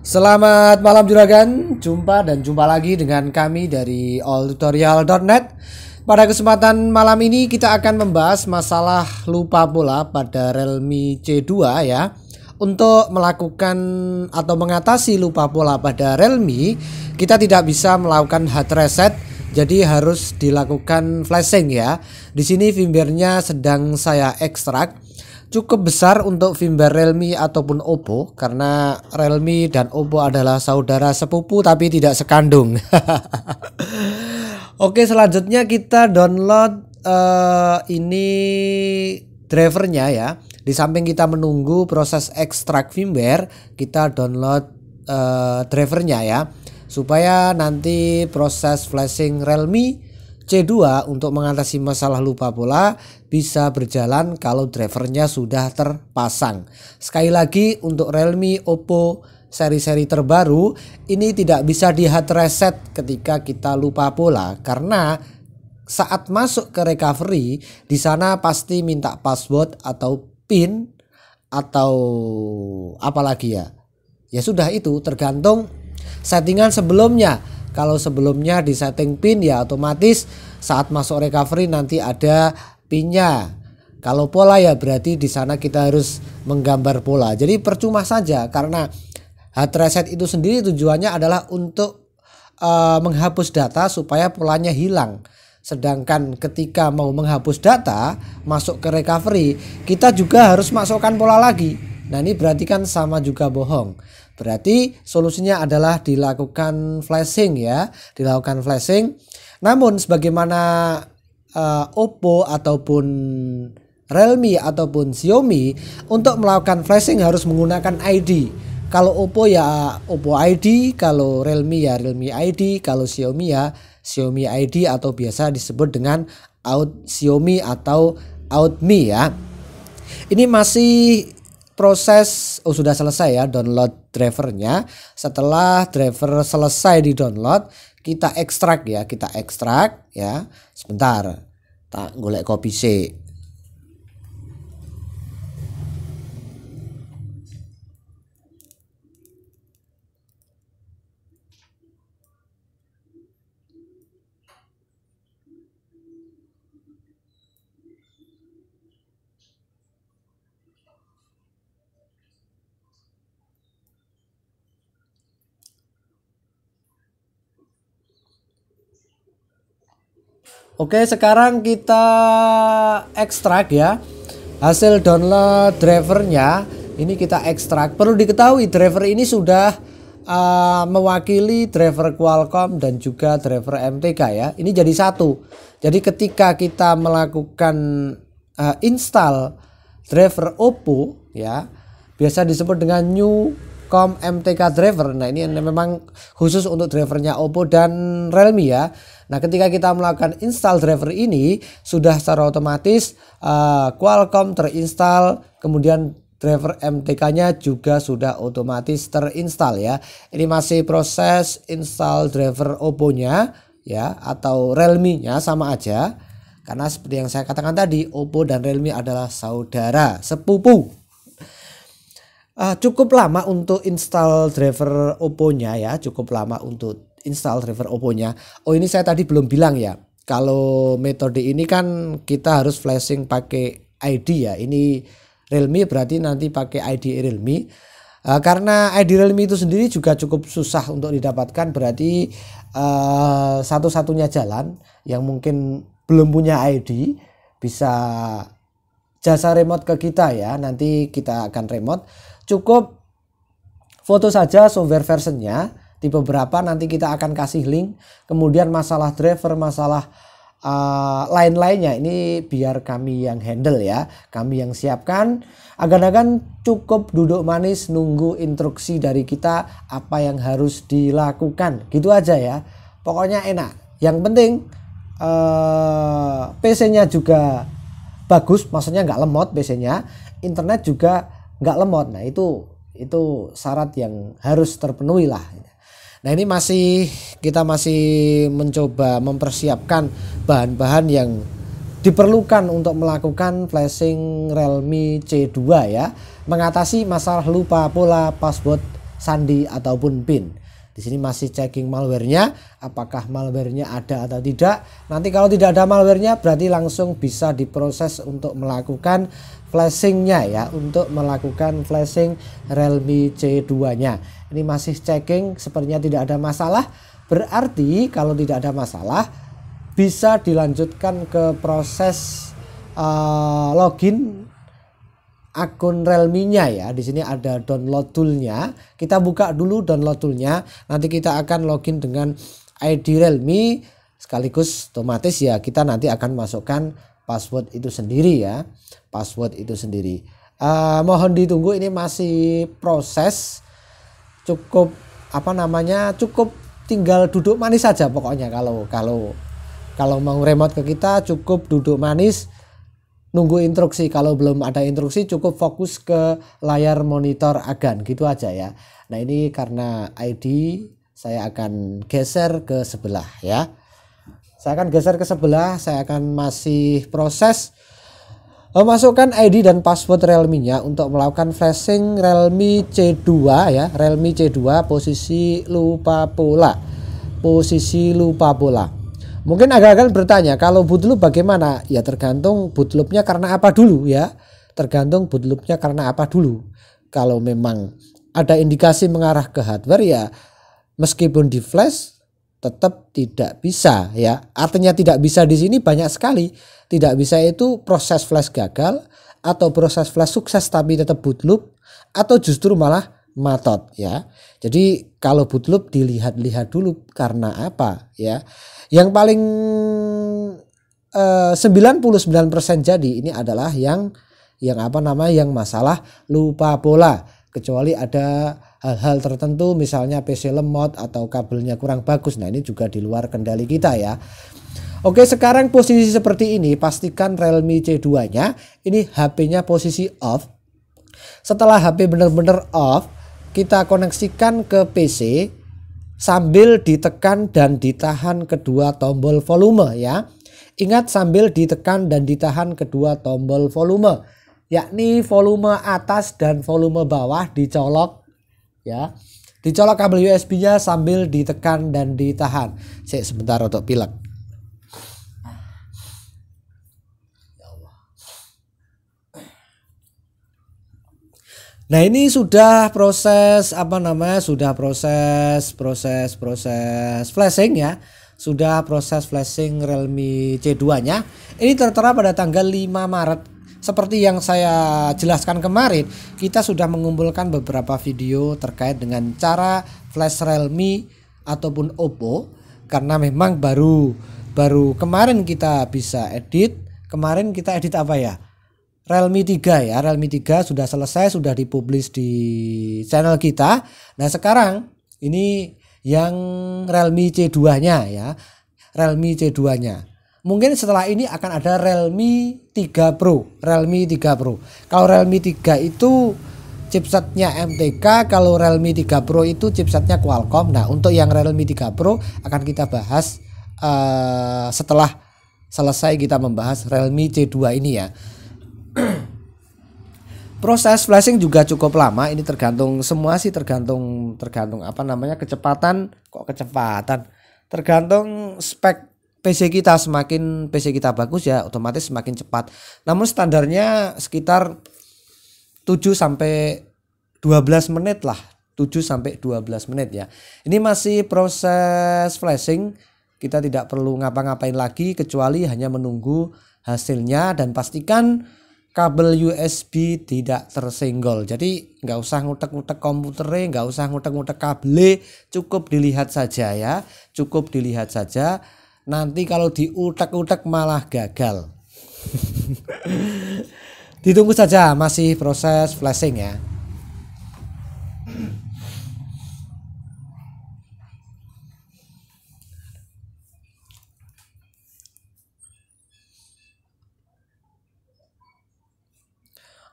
Selamat malam juragan, jumpa lagi dengan kami dari alltutorial.net. Pada kesempatan malam ini kita akan membahas masalah lupa pola pada Realme C2 ya. Untuk melakukan atau mengatasi lupa pola pada Realme, kita tidak bisa melakukan hard reset, jadi harus dilakukan flashing ya. Di sini firmware-nya sedang saya ekstrak. Cukup besar untuk firmware Realme ataupun Oppo, karena Realme dan Oppo adalah saudara sepupu tapi tidak sekandung. Oke, selanjutnya kita download ini drivernya ya. Di samping kita menunggu proses ekstrak firmware, kita download drivernya ya, supaya nanti proses flashing Realme C2 untuk mengatasi masalah lupa pola bisa berjalan kalau drivernya sudah terpasang. Sekali lagi, untuk Realme, Oppo, seri-seri terbaru ini tidak bisa di hard reset ketika kita lupa pola, karena saat masuk ke recovery di sana pasti minta password atau PIN atau apalagi ya. Ya sudah, itu tergantung settingan sebelumnya. Kalau sebelumnya di setting PIN ya otomatis saat masuk recovery nanti ada PIN-nya. Kalau pola ya berarti di sana kita harus menggambar pola. Jadi percuma saja, karena hard reset itu sendiri tujuannya adalah untuk menghapus data supaya polanya hilang. Sedangkan ketika mau menghapus data masuk ke recovery, kita juga harus masukkan pola lagi. Nah ini berarti kan sama juga bohong. Berarti solusinya adalah dilakukan flashing ya, dilakukan flashing. Namun sebagaimana Oppo ataupun Realme ataupun Xiaomi, untuk melakukan flashing harus menggunakan ID. Kalau Oppo ya Oppo ID, kalau Realme ya Realme ID, kalau Xiaomi ya Xiaomi ID atau biasa disebut dengan Out Xiaomi atau Out Me ya. Ini masih proses, sudah selesai ya download drivernya. Setelah driver selesai di download, kita ekstrak ya, sebentar tak golek copy C. Oke, sekarang kita ekstrak ya hasil download drivernya. Ini kita ekstrak. Perlu diketahui driver ini sudah mewakili driver Qualcomm dan juga driver MTK ya. Ini jadi satu. Jadi ketika kita melakukan install driver Oppo ya, biasa disebut dengan new Com MTK driver. Nah ini memang khusus untuk drivernya Oppo dan Realme ya. Nah ketika kita melakukan install driver ini sudah secara otomatis Qualcomm terinstall, kemudian driver MTK-nya juga sudah otomatis terinstall ya. Ini masih proses install driver Oppo-nya ya, atau Realme-nya sama aja. Karena seperti yang saya katakan tadi, Oppo dan Realme adalah saudara sepupu. Cukup lama untuk install driver Oppo-nya ya, cukup lama untuk install driver Oppo-nya. Oh ini saya tadi belum bilang ya, kalau metode ini kan kita harus flashing pakai ID ya. Ini Realme berarti nanti pakai ID Realme. Karena ID Realme itu sendiri juga cukup susah untuk didapatkan, berarti satu-satunya jalan yang mungkin belum punya ID bisa jasa remote ke kita ya. Nanti kita akan remote. Cukup foto saja software versionnya, tipe berapa, nanti kita akan kasih link. Kemudian masalah driver, masalah lain-lainnya ini biar kami yang handle ya, kami yang siapkan. Agan-agan cukup duduk manis nunggu instruksi dari kita apa yang harus dilakukan, gitu aja ya. Pokoknya enak. Yang penting PC-nya juga bagus, maksudnya nggak lemot PC-nya, internet juga nggak lemot. Nah itu syarat yang harus terpenuhi lah. Nah ini kita masih mencoba mempersiapkan bahan-bahan yang diperlukan untuk melakukan flashing Realme C2 ya, mengatasi masalah lupa pola password sandi ataupun PIN. Di sini masih checking malwarenya, apakah malwarenya ada atau tidak. Nanti kalau tidak ada malwarenya berarti langsung bisa diproses untuk melakukan flashingnya ya, untuk melakukan flashing Realme C2-nya. Ini masih checking, sepertinya tidak ada masalah. Berarti kalau tidak ada masalah bisa dilanjutkan ke proses login akun Realme-nya ya. Di sini ada download tool-nya. Kita buka dulu download tool-nya. Nanti kita akan login dengan ID Realme, sekaligus otomatis ya kita nanti akan masukkan password itu sendiri ya. Password itu sendiri. Mohon ditunggu, ini masih proses. Cukup cukup tinggal duduk manis saja pokoknya. Kalau mau remote ke kita cukup duduk manis, nunggu instruksi. Kalau belum ada instruksi cukup fokus ke layar monitor agan, gitu aja ya. Nah ini karena ID saya akan geser ke sebelah ya. Saya akan geser ke sebelah, saya akan masih proses memasukkan ID dan password Realme-nya untuk melakukan flashing Realme C2 ya. Realme C2 posisi lupa pola. Posisi lupa pola. Mungkin agak-agak bertanya, kalau bootloop bagaimana? Ya tergantung bootloopnya karena apa dulu ya. Tergantung bootloopnya karena apa dulu. Kalau memang ada indikasi mengarah ke hardware ya meskipun di flash tetap tidak bisa ya. Artinya tidak bisa di sini banyak sekali. Tidak bisa itu proses flash gagal, atau proses flash sukses tapi tetap bootloop, atau justru malah matot ya. Jadi kalau bootloop dilihat-lihat dulu karena apa ya. Yang paling 99% jadi ini adalah yang masalah lupa pola. Kecuali ada hal-hal tertentu misalnya PC lemot atau kabelnya kurang bagus. Nah ini juga di luar kendali kita ya. Oke, sekarang posisi seperti ini, pastikan Realme C2-nya ini HP-nya posisi off. Setelah HP benar-benar off, kita koneksikan ke PC sambil ditekan dan ditahan kedua tombol volume ya. Ingat, sambil ditekan dan ditahan kedua tombol volume, yakni volume atas dan volume bawah dicolok ya. Dicolok kabel USB-nya sambil ditekan dan ditahan. Sebentar untuk pilek. Nah ini sudah proses sudah proses flashing ya. Sudah proses flashing Realme C2-nya. Ini tertera pada tanggal 5 Maret. Seperti yang saya jelaskan kemarin, kita sudah mengumpulkan beberapa video terkait dengan cara flash Realme ataupun Oppo, karena memang baru kemarin kita bisa edit. Kemarin kita edit apa ya? Realme 3 ya. Realme 3 sudah selesai, sudah dipublish di channel kita. Nah sekarang ini yang Realme C2-nya ya. Realme C2-nya. Mungkin setelah ini akan ada Realme 3 Pro. Realme 3 Pro. Kalau Realme 3 itu chipsetnya MTK, kalau Realme 3 Pro itu chipsetnya Qualcomm. Nah untuk yang Realme 3 Pro akan kita bahas setelah selesai kita membahas Realme C2 ini ya. Proses flashing juga cukup lama. Ini tergantung kecepatan. Tergantung spek PC kita. Semakin PC kita bagus ya otomatis semakin cepat. Namun standarnya sekitar 7 sampai 12 menit lah. 7 sampai 12 menit ya. Ini masih proses flashing. Kita tidak perlu ngapa-ngapain lagi kecuali hanya menunggu hasilnya dan pastikan kabel USB tidak tersenggol. Jadi nggak usah ngutek-ngutek komputernya, nggak usah ngutek-ngutek kabel, cukup dilihat saja ya. Cukup dilihat saja. Nanti kalau diutek-utek malah gagal. Ditunggu saja, masih proses flashing ya.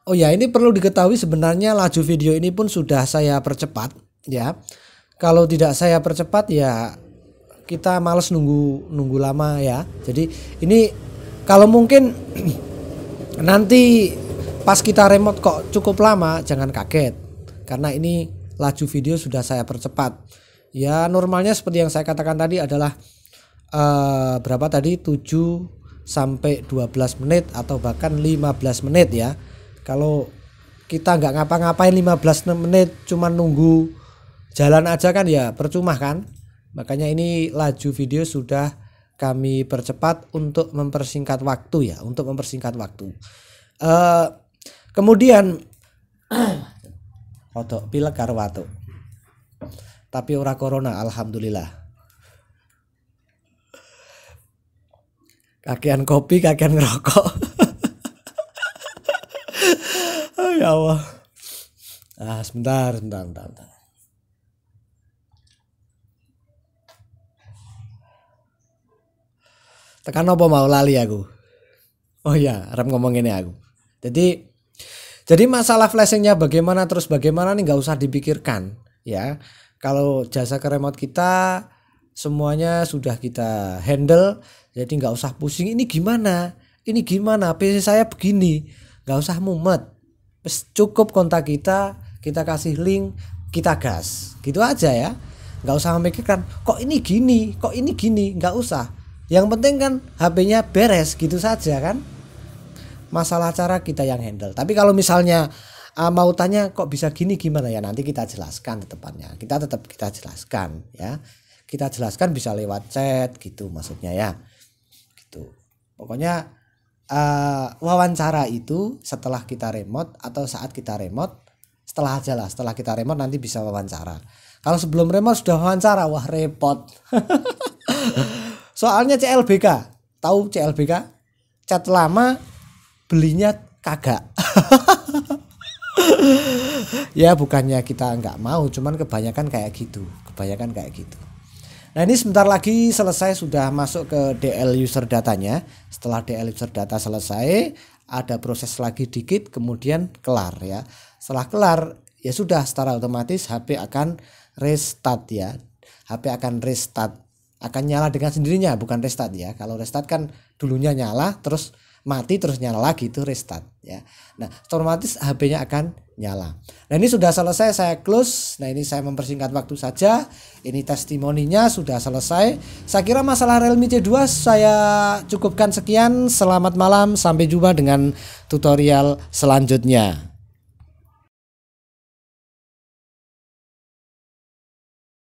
Oh ya, ini perlu diketahui sebenarnya laju video ini pun sudah saya percepat ya. Kalau tidak saya percepat ya kita males nunggu lama ya. Jadi ini kalau mungkin nanti pas kita remote kok cukup lama, jangan kaget. Karena ini laju video sudah saya percepat. Ya normalnya seperti yang saya katakan tadi adalah berapa tadi 7 sampai 12 menit atau bahkan 15 menit ya. Kalau kita nggak ngapa-ngapain 15 menit cuma nunggu jalan aja kan ya percuma kan. Makanya ini laju video sudah kami percepat untuk mempersingkat waktu ya, untuk mempersingkat waktu. Kemudian rodok pilek karo watuk. Tapi ora corona alhamdulillah. Kakean kopi, kakean ngerokok. Oh, ya Allah. Sebentar. Tekan apa mau lali aku. Oh ya, arep ngomong ini aku. Jadi masalah flashingnya bagaimana nih nggak usah dipikirkan ya. Kalau jasa ke remote kita semuanya sudah kita handle, jadi nggak usah pusing ini gimana PC saya begini, nggak usah mumet. Cukup kontak kita kasih link, kita gas gitu aja ya. Nggak usah memikirkan kok ini gini, nggak usah. Yang penting kan HP-nya beres gitu saja kan. Masalah cara kita yang handle. Tapi kalau misalnya mau tanya kok bisa gini gimana ya, nanti kita jelaskan di depannya. Kita jelaskan ya. Kita jelaskan bisa lewat chat gitu maksudnya ya. Gitu. Pokoknya wawancara itu setelah kita remote atau saat kita remote, setelah kita remote nanti bisa wawancara. Kalau sebelum remote sudah wawancara, wah repot. Soalnya CLBK, tahu CLBK? Chat lama belinya kagak. Ya bukannya kita nggak mau, cuman kebanyakan kayak gitu. Nah ini sebentar lagi selesai, sudah masuk ke DL user datanya. Setelah DL user data selesai, ada proses lagi dikit, kemudian kelar ya. Setelah kelar ya sudah secara otomatis HP akan restart ya. HP akan restart, akan nyala dengan sendirinya, bukan restart ya. Kalau restart kan dulunya nyala terus mati terus nyala lagi, itu restart ya. Nah otomatis HP-nya akan nyala. Nah ini sudah selesai, saya close. Nah ini saya mempersingkat waktu saja. Ini testimoninya sudah selesai. Saya kira masalah Realme C2 saya cukupkan sekian. Selamat malam, sampai jumpa dengan tutorial selanjutnya.